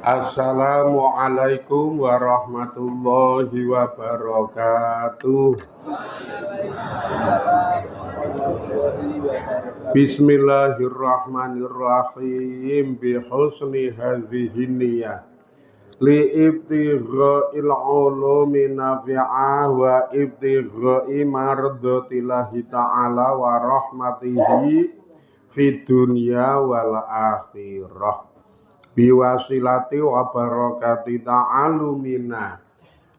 Assalamualaikum warahmatullahi wabarakatuh. Bismillahirrahmanirrahim. Bihusni hadhihi niyyah li ibtigha'il ulumi nafi'ah wa ibtigha'i mardatillahi ta'ala wa rahmatihi fid dunya wal akhirah biwasilati wa barakati ta'alumina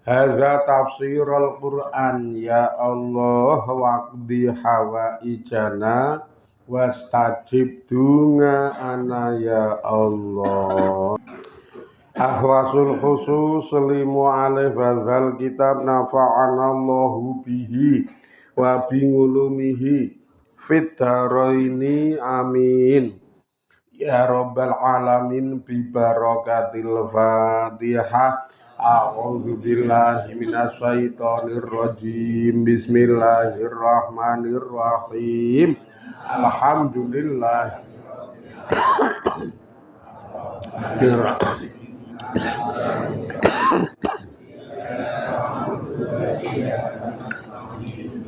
hadza tafsirul Qur'an ya Allah waqdi hawaijana wastajib dunga ana ya Allah. Ahwasul khusus limu alif hadzal kitab nafa'anallahu bihi wa bingulumihi fid dharaini amin ya rabbal alamin bi barakatil Fatihah. A'udzu billahi minasy syaithanir rajim. Bismillahirrahmanirrahim. Alhamdulillah.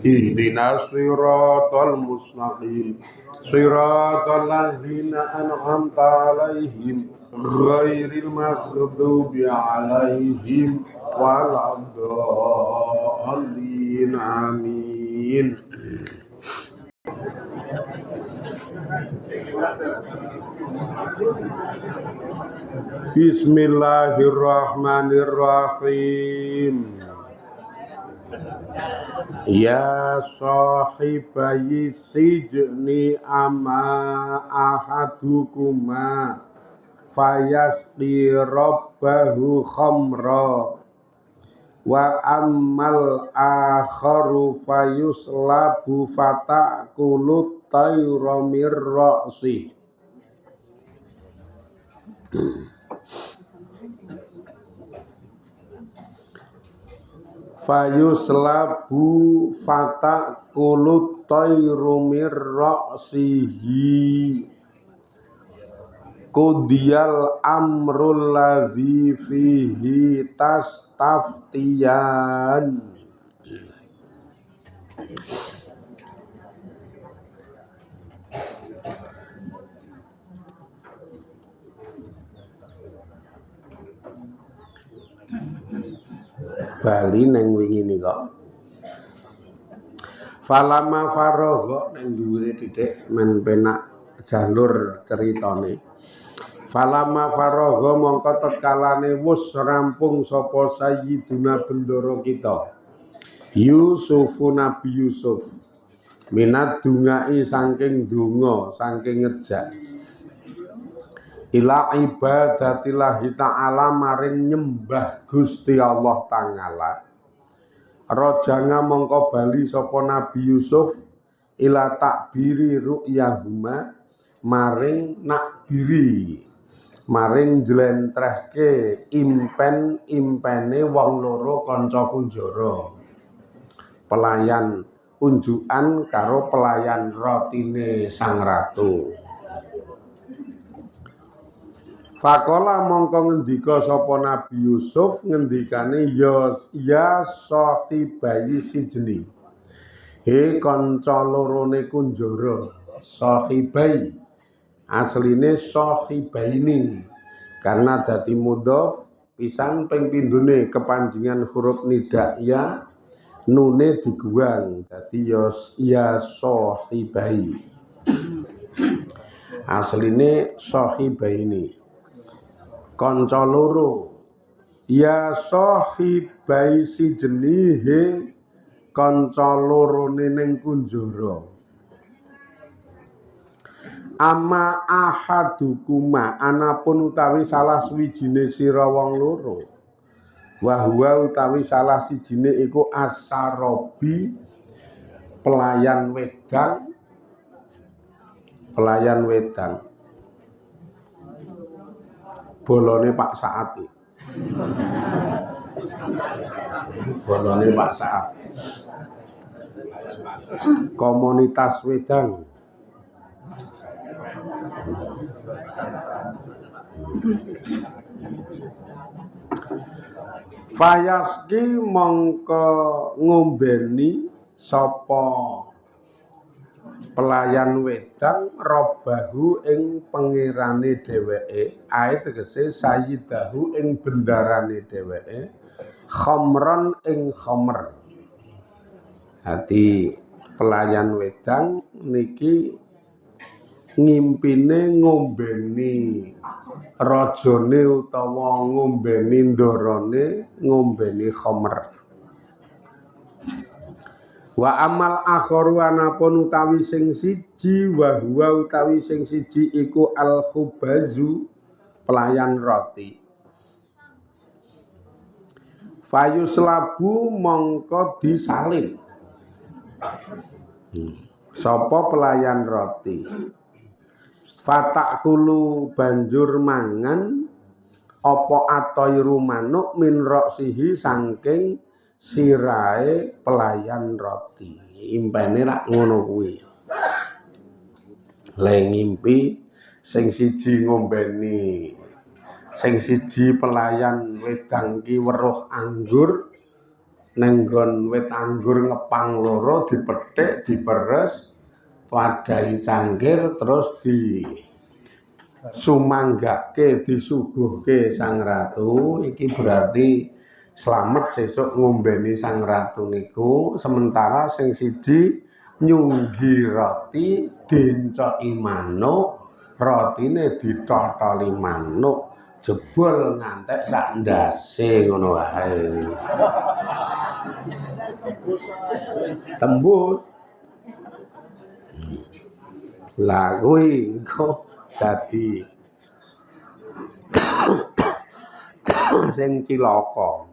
Ihdinas siratal mustaqim siratal ladzina an'amta 'alaihim ghairil maghdubi 'alaihim waladdallin amin. Bismillahirrahmanirrahim. Ya sahibai sijni amma ahadukuma fayasqi rabbahu khamra wa ammal akharu fayuslabu fatakulut tayra mir ra'si. Fayuslabu fatakulut tayru mir ra'sihi qudiyal amrul ladzi fihi tastaftiyan. Bali neng wingi nika. Falama faragha neng dhuwure titik men penak jalur ceritane. Falama faragha mongko tekalane wus rampung sapa sayyiduna bendara kita. Yusufu Nabi Yusuf. Minat dungai saking donga, saking ngejak. Ila ibadatillahi ta'ala maring nyembah Gusti Allah Ta'ala. Rojanga mongko bali sapa Nabi Yusuf ila takbiri ru'yahuma maring nakbiri maring jlentrehke impen-impene wong loro kanca kunjara. Pelayan unjukan karo pelayan rotine sang ratu. Fakola mongko ngendika sapa Nabi Yusuf ngendikane ya sahibai sijni. He kanca lorone kunjara. Sahibai asline sahibaini karena dadi mudhof pisan ping pindhone kepanjingan huruf nida ya nune diguang dadi ya sahibai. Asline sahibaini kanca loro. Ya sahibai sijni he kanca lorone ning kunjara. Amma ahadukuma anapun utawi salah swijine sira wong loro. Wa huwa utawi salah sijine iku as-sarabi pelayan wedang. Pelayan wedang. Bolone Pak Saati. Bolone Pak Saat. Komunitas wedang. Fayaski mongko ngombeni sapa pelayan wedang robahu ing pengirane dheweke ae tegese sayyidahu ing bendarane dheweke khamron ing khamr. Hati pelayan wedang niki ngimpine ngombeni rajane utawa ngombeni ndarane ngombeni khamr. Wa amal akharu anapun utawi sing siji wa huwa utawi sing siji iku al khubazu pelayan roti. Fayuslabu mongko disalin. Sapa pelayan roti. Fatakulu banjur mangan apa atoiru manuk min roksihi saking sirahe pelayan roti. Impene rak ngono kuwi. Le ngimpi sing siji ngombeni, sing siji pelayan wedang ki weruh anggur nang nggon wit anggur ngepang loro dipethik, diperes, wadahi cangkir terus di sumanggake disuguhke sang ratu. Iki berarti slamet sesuk ngombeni sang ratu niku, sementara sing siji nyunggi roti dincoki manuk, rotine ditotoli manuk, jebul ngantek sak ndase ngono wae. Tembus. Lah kuwi kok dadi sing cilaka.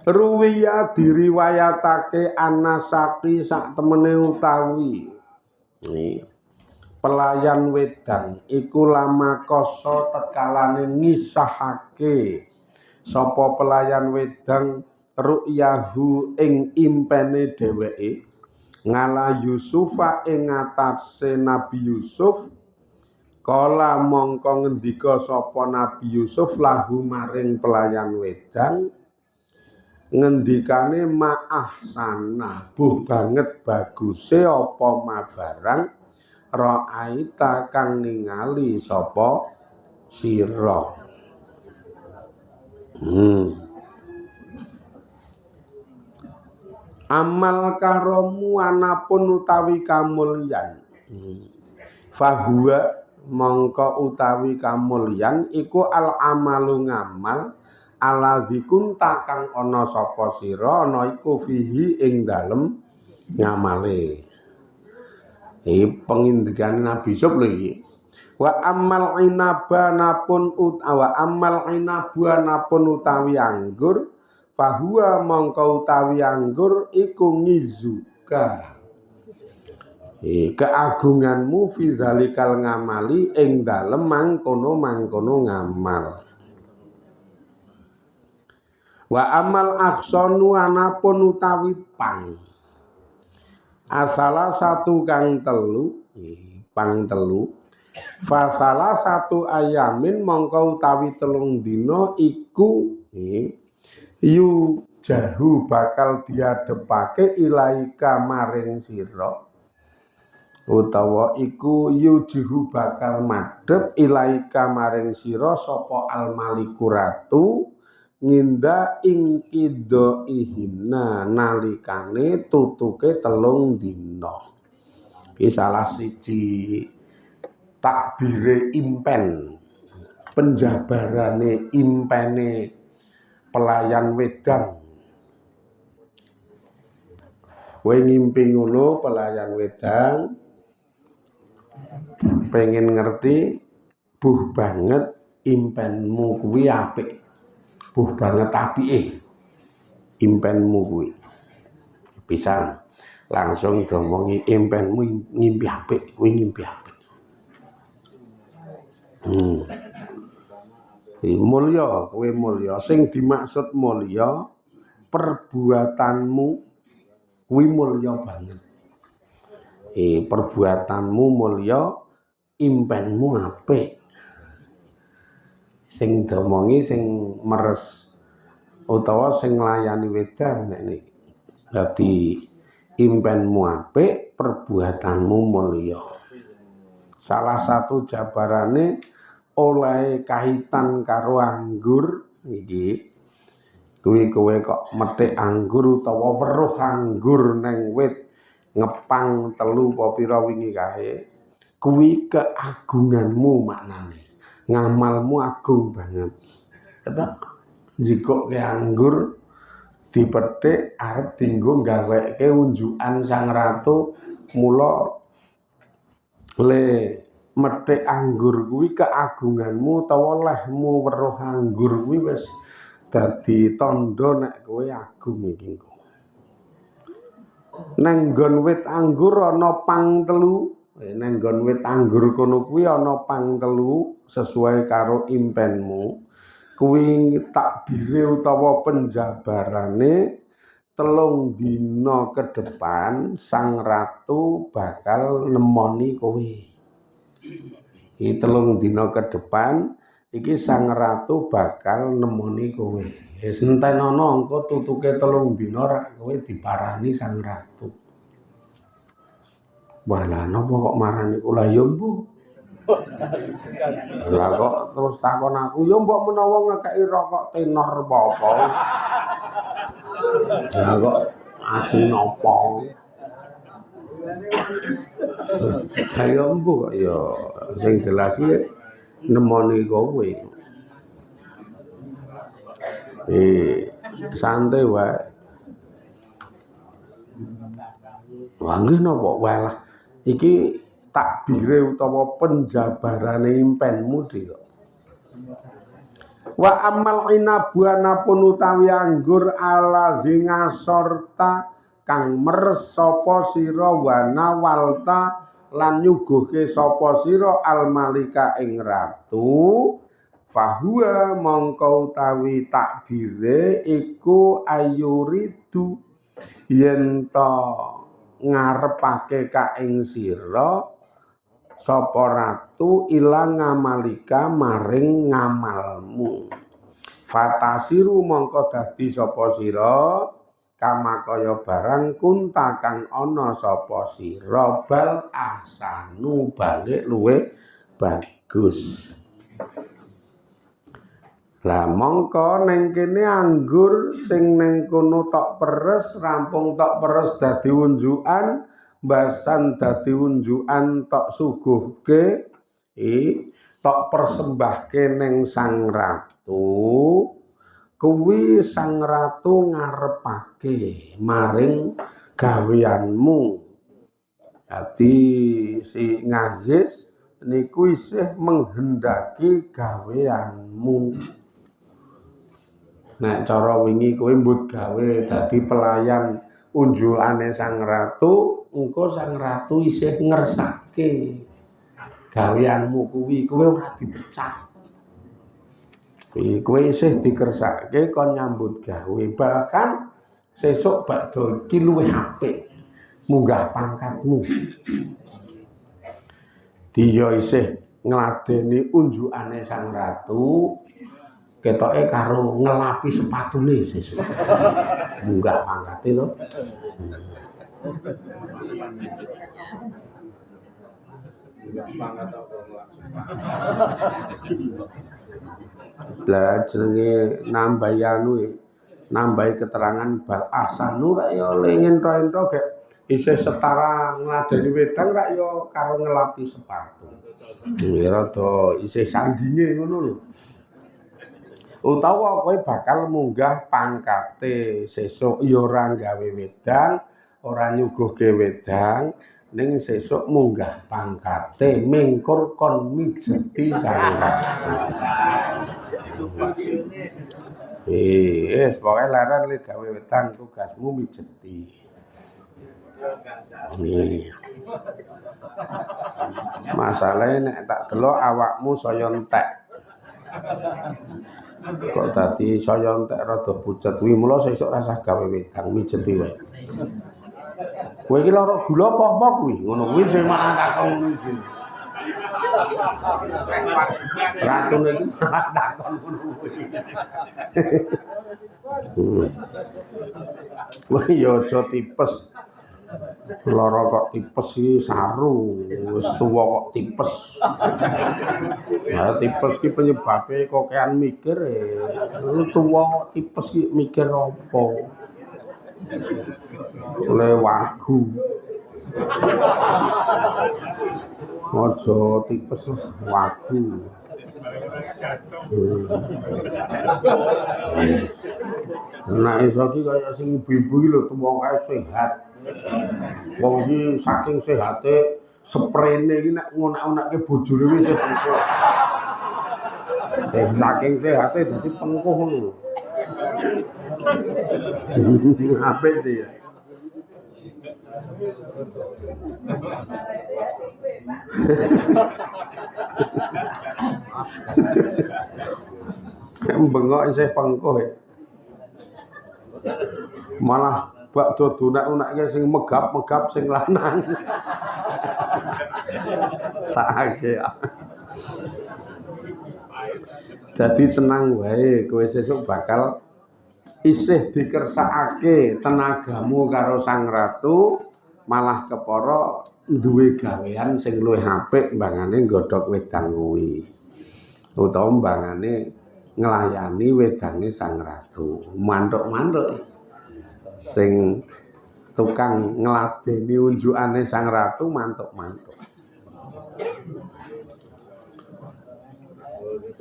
Ruwiya diriwayatake anasaki sak temene utawi pelayan wedang iku lama koso tekalane ngisahake sapa pelayan wedang ru'yahu ing impene dheweke ngala Yusufa ing atase Nabi Yusuf. Kala mongko ngendika sapa Nabi Yusuf lahu maring pelayan wedang, ngendikane ma'ahsana buh banget baguse apa mabarang ra'aita kang ningali sapa sira. Amal karomu anapun utawi kamulyan. Fahuwa mongko utawi kamulyan iku al amalu ngamal ala dikunta kang ana sapa sira ana iku fihi ing dalem ngamale. Iki pengindikan Nabi Yusuf lho iki. Wa amal inabanapun utawi anggur fahuwa mongko utawi anggur iku ngizuka. Keagunganmu fi zalikal ngamali ing dalem mangkono ngamal. Wa amal aksonu anapun utawi pang. Asala satu kang telu, pang telu. Fasalah satu ayamin mongko utawi telung dina iku yu jahu bakal diadepake ilaika maring sira. Utawa iku yujihu bakal madhep ilaika maring sira sapa almaliku ratu nginda ing kidoihina nalikane tutuke telung dina. Iki salah siji takbire impen, penjabarane impene pelayan wedang. Kowe ngimpi ngono pelayan wedang pengen ngerti buh banget impenmu kuwi apik. Buh banget apike impenmu kuwi. Pisan langsung diomongi impenmu ngimpi apik, kuwi ngimpi apik. Mulya, kowe mulya. Sing dimaksud mulya perbuatanmu kuwi mulya banget. Perbuatanmu mulya, impenmu apik. Sing domongi sing meres utawa sing nglayani wedang nek niki. Dadi impenmu apik, perbuatanmu mulya. Salah satu jabarane oleh kaitan karo anggur iki kuwi kowe kok metik anggur utawa weruh anggur neng wit ngepang telu apa pira wingi kae kuwi keagunganmu maknane ngamalmu agung banget ketok njikokke anggur dipetik arep dienggo gaweke unjukan Sang Ratu mula le metik anggur kuwi keagunganmu utawa lehmu weruh anggur kuwi wis dadi tandha nek kowe agung iki. Nang nggon wit anggur ana pang telu, nang nggon wit anggur kono kuwi ana pang telu sesuai karo impenmu. Kuwi takbire utawa penjabarane 3 dina ke depan Sang Ratu bakal nemoni kowe. Iki 3 dina ke depan iki Sang Ratu bakal nemoni kowe. Wis entenono engko tutuke 3 dina rak kowe diparani Sang Ratu. Wah lah napa kok marani kula ya mbuh. Lah kok terus takon aku ya mbok menawa ngekeki rokok tenor apa. Lah kok ajeng napa. Ayo mbuh kok ya sing jelas iki nemoni kowe. Santai wae. Wah nggih napa wae lah. Iki takbire utawa penjabarane impenmu dik. Wa amal inabu anapun utawi anggur ala ngasorta kang meres sapa sira wana walta lan nyuguhke sapa sira al malika ing ratu fahuwa mongko utawi takbire iku ayuridu yen to ngarepake ka ing sira sapa ratu ilang ngamalika maring ngamalmu fatasiru mongko dadi sapa sira kama kaya barang kunta kang ana sapa sira bal asanu balik luwe bagus. Lah mongko ning kene anggur sing ning kono tok peres rampung tok peres dadi unjukan basan dadi unjukan tok suguhke tok persembahke ning Sang Ratu kuwi Sang Ratu ngarepake maring gaweanmu. Dadi si Ngayis niku isih menghendaki gaweanmu. Nek cara wingi kowe mbut gawe dadi pelayan unjukane Sang Ratu, engko Sang Ratu isih ngersake gaweanmu kuwi, kowe ora dipecat. Kowe isih dikersake kon nyambut gawe, bahkan sesuk badhe iki luwih apik munggah pangkatmu. Dia isih ngladeni unjukane Sang Ratu ketoke karo ngelapi sepatune sesuk. Munggah pangkate to. Lah jenenge nambahi nambahi keterangan bal asanu rak ya le ngento-ento gek isih setara ngladeni wedang rak ya karo ngelapi sepatu. Rada isih sandinge ngono lho. Utawa kowe bakal munggah pangkate sesuk ya ora gawe wedang, ora nyuguhke wedang, ning sesuk munggah pangkate mingkur kon mijeti Sang Ratu. Wis pokoke leren le gawe wedang tugasmu mijeti. Masalahe nek tak delok awakmu saya entek. Kok dadi saya entek rada pucet kuwi mula sesuk rasah gawe wedang mijeti wae. Kowe iki lara gula apa kuwi? Ngono kuwi sing malah takon ngono iki. Ratune iki takon ngono kuwi. Wah ya aja tipes. Lara kok tipes iki saru, wis tuwa kok tipes. Nah, tipes ki penyebabe kokean mikir tuwa kok tipes ki mikir apa? Oleh wagu. Aja tipes wagu. Nek iso ki kaya sing ibu-ibu iki lho tuwa kae sehat. Wong iki saking sehate sprene iki nek ngonak-onakke bojone wis pengkuh. Saking sehate dadi pengkuh ngono. Apik sih ya. Bengok isih pengkuh ya. Malah bak dodonak-onakke sing megap-megap sing lanang. Sakake. Dadi tenang wae, kowe sesuk bakal isih dikersakake tenagamu karo Sang Ratu, malah kepara duwe gawean sing luwih apik mbangane nggodhog wedang kuwi. Utawa mbangane nglayani wedange Sang Ratu. Mantuk-mantuk sing tukang ngladeni unjukane Sang Ratu mantuk-mantuk.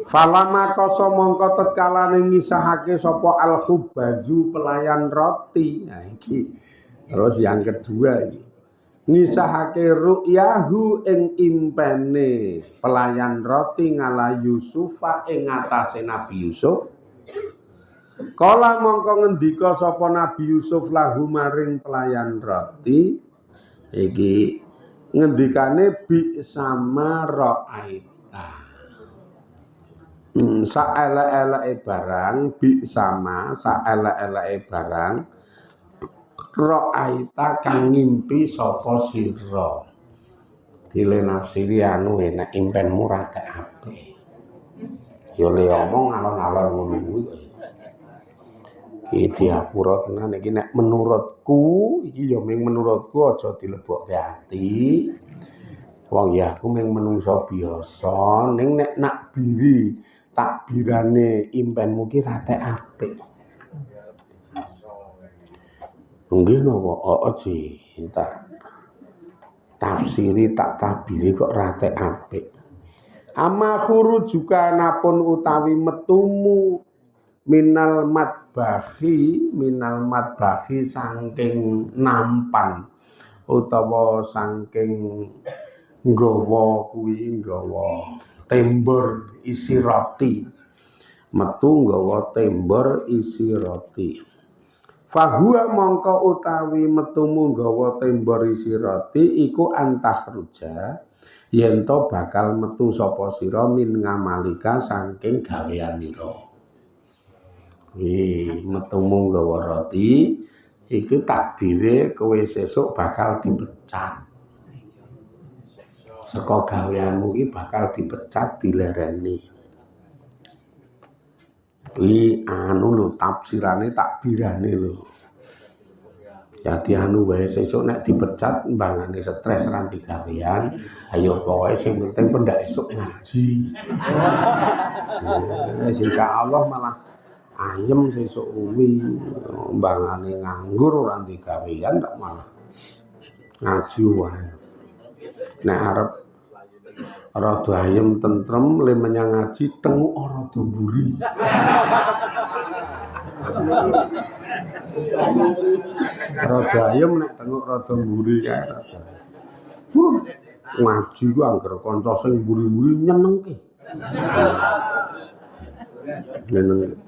Falama koso mongko tetkalane ngisahake sapa al-khubazu pelayan roti. Nah iki. Terus yang kedua iki. Ngisahake ru'yahu ing impene pelayan roti ngala Yusufa ing atase Nabi Yusuf. Kala mongko ngendika sapa Nabi Yusuf lahu maring pelayan roti. Iki ngendikane bi sama ra'aita. Saelek-eleke barang bi sama saelek-eleke barang ra'aita kang ngimpi sapa sira. Dile nafsiri anu nek impenmu ra tek apik. Ya le omong alon-alon ngono kuwi. Iki diapura tenan iki nek menurutku iki ya ming menurutku aja dilebokke ati. Wong ya aku ming menungso biasa ning nek nakbiri takbirane impenmu ki ra tek apik. Nggih napa? Sih tak tafsiri tak tabiri kok ra tek apik. Ama khuru juga napun utawi metumu minal madbahi saking nampan utawa saking nggawa kuwi nggawa tembor isi roti. Metu nggawa tembor isi roti. Fahuwa mongko utawi metumu nggawa tembor isi roti iku antahruja yen to bakal metu sapa sira min ngamalika saking gaweanira. Metumu nggawa roti iki takdire kowe sesuk bakal dipecat. Saka gaweanmu iki bakal dipecat dilereni. Kuwi anu lho tafsirane takbirane lho. Jadi anu wae sesuk nek dipecat mbangane stres ranti gawean, ayo pokoke sing penting pendak esuk ngaji. Insyaallah malah ayem sesuk kuwi mbangane nganggur ranti gawean tak malah ngaji wae. Nek arep rada ayem tentrem le menyang ngaji tenguk rada mburi. Rada ayem nek tenguk rada mburi kae rada. Ngaji ku angger kanca sing mburi-mburi nyenengke. Nyenengke.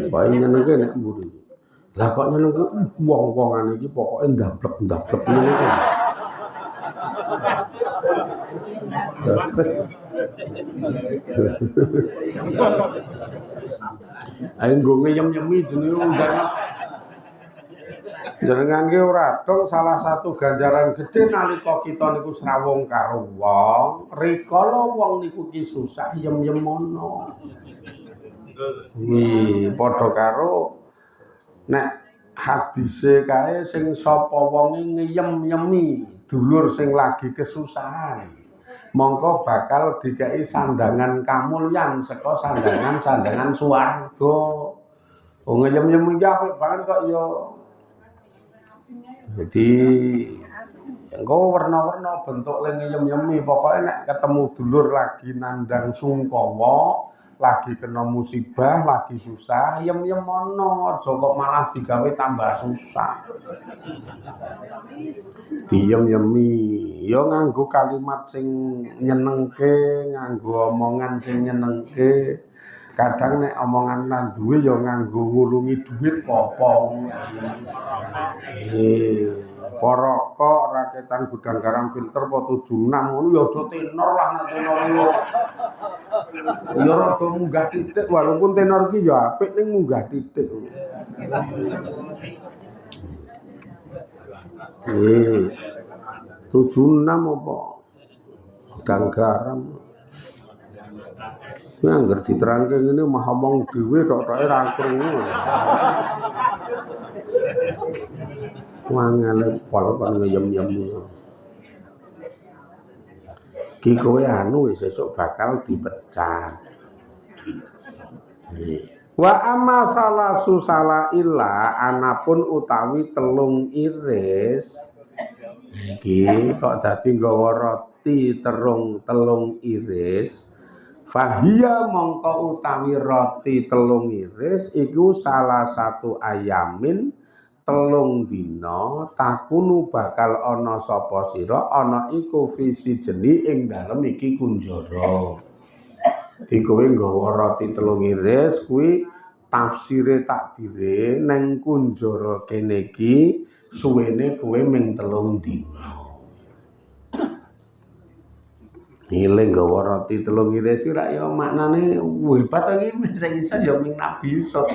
Bae nyenengke nek mburi. Lah kok nyenengke wong-wongan iki pokoke ndablek-ndablek ngene iki. Ayo nggo ngeyem-yemi jenenge undang. Jenengan ki ora dong salah satu ganjaran gedhe nalika kita niku srawung karo wong, rikala wong niku ki susah yem-yemono. Padha karo nek hadise kae sing sapa wonge ngeyem-yemi dulur sing lagi kesusahan. Mongko bakal dikai sandangan kamulyan saka sandangan swarga. Wong ngeyem-yemi iki apik banget kok ya. Jadi engko warna-warna bentuk le ngeyem-yemi pokoke nek ketemu dulur lagi nandang sungkawa, lagi kena musibah, lagi susah, yem-yemono aja kok malah digawe tambah susah. Diyem-yemi ya nganggo kalimat sing nyenengke, nganggo omongan sing nyenengke. Kadang nek omongan nang duwe ya nganggo ngulungi dhuwit apa. Para kok raketan gudang garam filter apa 76 ngono ya do tenor lah nek tenor yo. Ya rada munggah titik walaupun tenor ki ya apik ning munggah titik. 76 apa? Gudang garam. Angger diterangke ngene mah omong dhewe tok-toke ra krungu. Wangale pol kon ngeyem-yem. Ki kowe anu wis sesuk bakal dipecat. Wa amma salasu salaila anapun utawi telung iris. Iki kok dadi nggawa roti telung iris. Fahia mongko utawi roti telung iris iku salah satu ayamin telung dina takunu bakal ana sapa sira ana iku visi jeni ing dalem iki kunjara. Di kowe nggawa roti telung iris kuwi tafsire takdire neng kunjara kene iki suwene kowe mung telung dina. Nile nggawa roti telung iris ora ya maknane hebat iki sing iso ya ming Nabi Yusuf.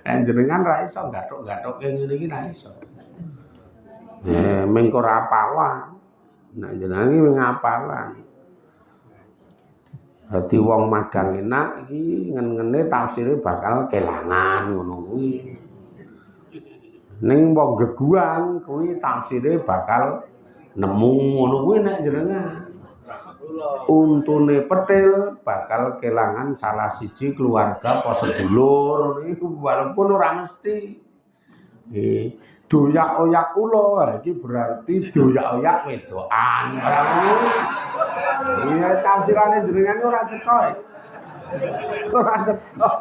Jenengan ra iso gathuk-gathuke ngene iki ra iso. Ming ora apalan. Nek jenengan iki ming apalan. Dadi wong magang enak iki ngen-ngene tafsire bakal kelangan ngono kuwi. Ning wong geguang kuwi tafsire bakal nemu ngono kuwi nek jenengan. Untune petil bakal kelangan salah siji keluarga apa sedulur niku walaupun ora mesti. Doyak-oyak ula iki berarti doyak-oyak wedokan. Iya tafsirane jenengan ora cetha. Ora cetha.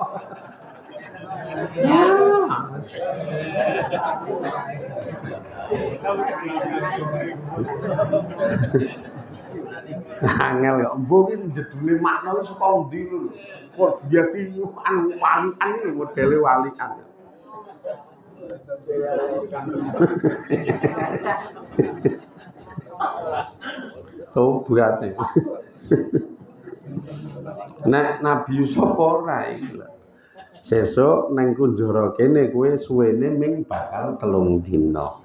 Angel kok mbok iki jedule makna iki saka endi lho. Kok diati walian iki modele walian. Tobat. Nek Nabi Yusuf ora iki lho. Sesuk nang kunjara kene kowe suwene ming bakal telung dina.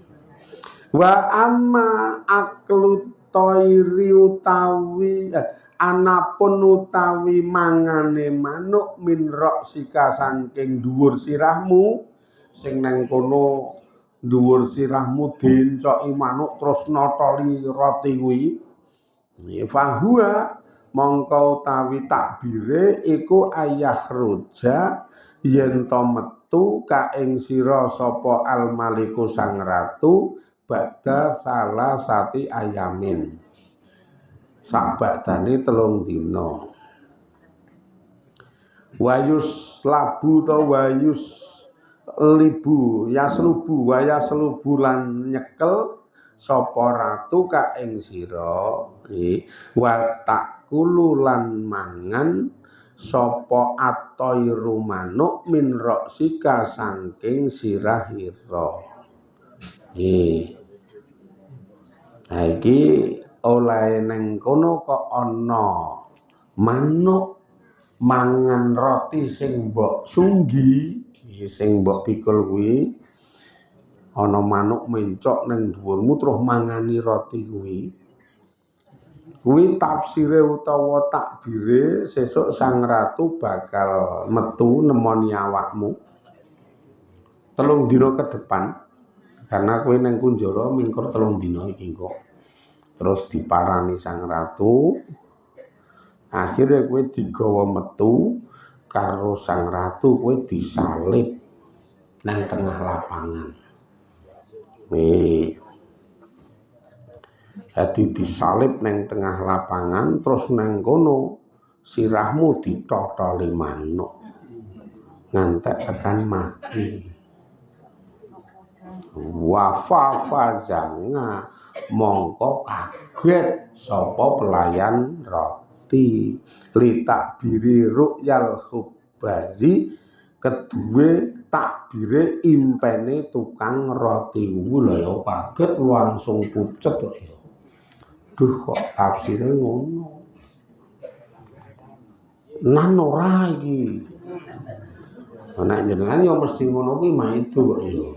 Wa amma aklu toiri utawi anapun utawi mangane manuk min roksika saking dhuwur sirahmu sing nang kono dhuwur sirahmu diencoki manuk terus notoli roti kuwi fahuwa mongko utawi takbire iku ayah roja yen to metu ka ing sira sapa al maliku sang ratu badha salah sati ayamin sabadane telung dina wayus labu to wayus libu yaslubu wayaslubu lan nyekel sapa ratu ka ing sira wa takulu lan mangan sapa atoiru manuk min roksika saking sirahira. Nah iki oleh neng kono kok ana manuk mangan roti sing mbok sunggi, sing mbok pikul kuwi ana manuk mencok ning dhuwurmu terus mangani roti kuwi. Kuwi tafsire utawa takbire sesuk sang ratu bakal metu nemoni awakmu 3 dina ke depan karena kowe ning kunjara mingkur 3 dina iki kok. Terus diparani sang ratu, akhirnya kowe digawa metu karo sang ratu, kowe disalib nang tengah lapangan. Jadi disalib nang tengah lapangan, terus nang kono sirahmu ditotoli manuk ngantek tekan mati. Wafafazanga mongko kaget sapa pelayan roti litakbiri ru'yal khubbazi kedue takbire impene tukang roti lho ya kaget langsung pucet kok ya. Duh kok tafsire ngono. Nan ora iki. Nek jenengan ya mesti ngono kuwi maido kok ya.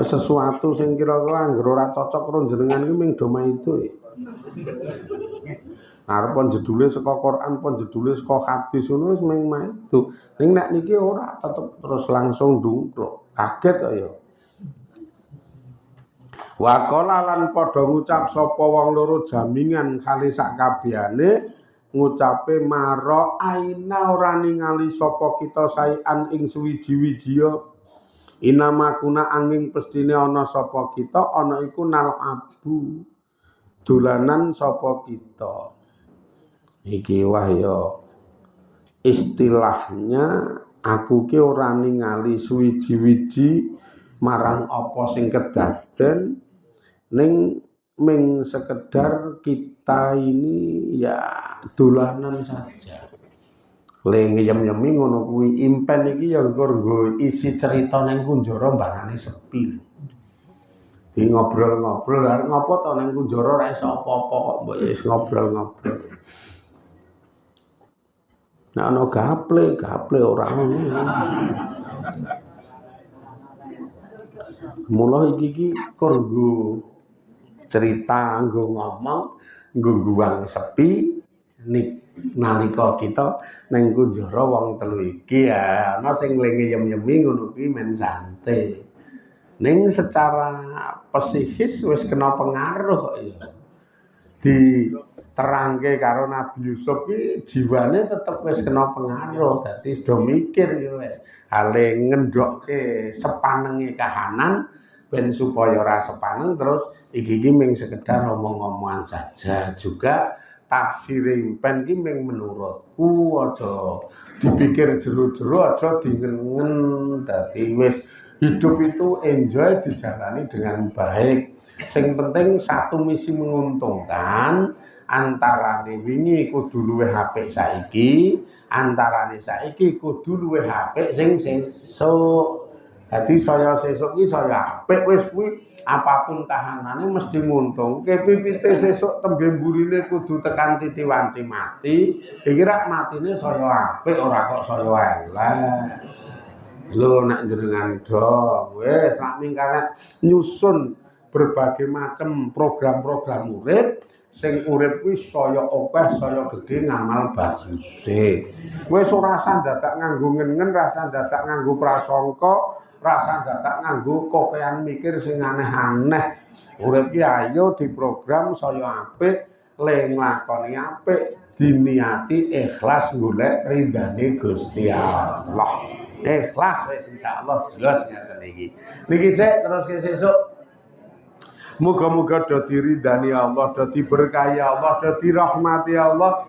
Sesuatu sing kira-kira anggere ora cocok karo jenengan iki ming do maido. Arep pon jedule saka Quran, pon jedule saka hadis ngono wis ming maido. Ning nek niki ora tetep terus langsung ndungkluk. Kaget kok ya. Wa qala lan padha ngucap sapa wong loro jamingan kali sakabehane ngucape maro aina ora ningali sapa kita saean ing suwiji-wijiya inama kuna angin pestine ana sapa kita ana iku nal abu dolanan sapa kita iki wahya istilahnya aku ki ora ningali suwiji-wiji marang apa sing kedaden ning ming sekedar kita ini ya dolanan saja. Le ngeyem-yemi ngono kuwi impen iki ya nggo isi cerita ning kunjara mbangane sepi. Di ngobrol-ngobrol arep ngopo to ning kunjara ora iso apa-apa kok mbok wis ngobrol-ngobrol. Nek ana gaple ora ono. Mula iki kurgo cerita nggo ngomong nggo guwang sepi nalika kita nang kunjara wong telu iki ya ana sing ngeyem-yemi ngono kuwi men santai ning secara psikis wis kena pengaruh kok ya diterangke karo Nabi Yusuf iki jiwane tetep wis kena pengaruh dadi sedo mikir yo hale ngendokke sepanenge kahanan ben supaya ora sepaneng terus iki ming sekedar omong-omongan saja juga tafsir impen ki ming menurutku aja dipikir jero-jero aja dingen dadi wis hidup itu enjoy dijalani dengan baik sing penting satu misi menguntungkan antarane wingi kudu luwih apik saiki antarane saiki kudu luwih apik sing sesuk. Jadi saya sesuk iki saya apik wis kuwi apapun kahanane mesti nguntungke pipite sesuk tembe mburine kudu tekan titi wanci mati iki rak matine saya apik ora kok saya elek. Lho nek jenengan do wis sak mingkare nyusun berbagai macam program-program urip sing urip kuwi saya akeh saya gedhe ngamal baguse. Wis ora usah dadak nganggo ngen-ngen, rasa dadak nganggo prasangka, rasa dadak nganggo kokean mikir sing aneh-aneh. Urip ki ayo diprogram saya apik, le nglakoni apik, diniati ikhlas golek ridane Gusti Allah. Ikhlas wis insyaallah jelas ngeten iki. Niki sik terus sesuk muga-muga do diridani Allah, do diberkahi Allah, do dirahmati Allah.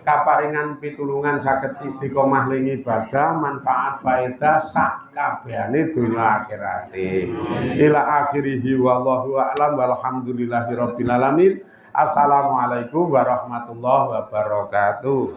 Kaparingan pitulungan saged istiqomah ing ibadah, manfaat faedah sak kabehane donya akhirate. Ila akhirih wallahu a'lam walhamdulillahirabbil alamin. Assalamualaikum warahmatullahi wabarakatuh.